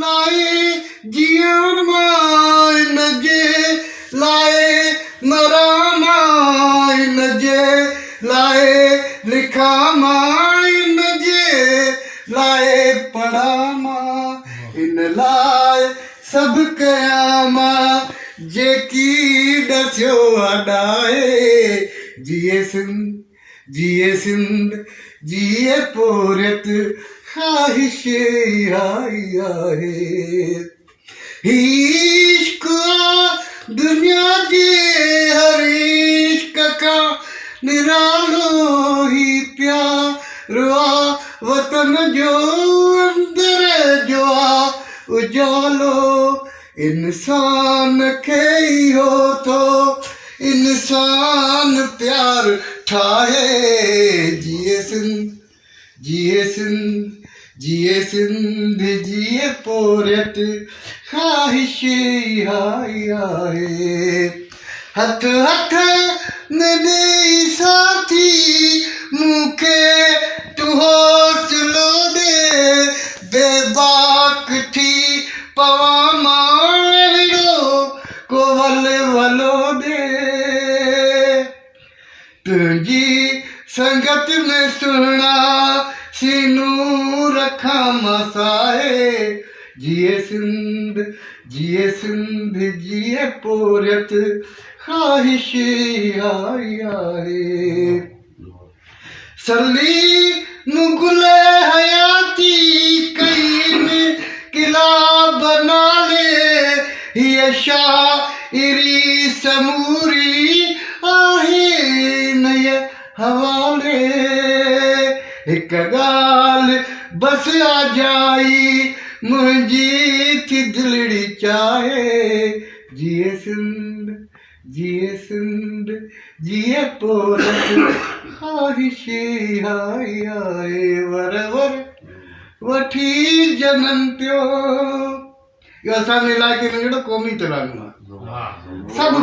लाए जियण मां इन जे लाए मरां मां इन जे लाए लिखा मां इन जे लाए पढ़ा मां इन लाए सब कया मां जेकी दस्यो अडाए जिए सिंध जिए पोरत ख्वाहिश आई आहे इश्क दुनिया जे हर इश्क का निरालो ही प्यार वतन जो अंदर जो उजालो इंसान खे इहो थो इंसान प्यार ठाहे जिए सिंध जिए पोरत ख्वाहिश आई आहे हथ हथ में ॾेई साथी मूंखे तूं हौसलो दे बेबाक थी पवां मां अहिड़ो को वलो दे तुंहिंजी संगत में सुहिणा सीनू रखा मसाए जिए सिंध जिए पोरत ख्वाहिश आई आहे सली मुगले हयाती कई किला बना ले ये शायरी समूरी आहे नए हवाले एक गाल बस आ जाई मुझी थी दिलड़ी चाहे जिए सिंध जिए पोरत ख्वाहिश आई आहे वर वठी जनम पियो इहो असांजे इलाइक़े में जहिड़ो क़ौमी तिरंगो आहे सभु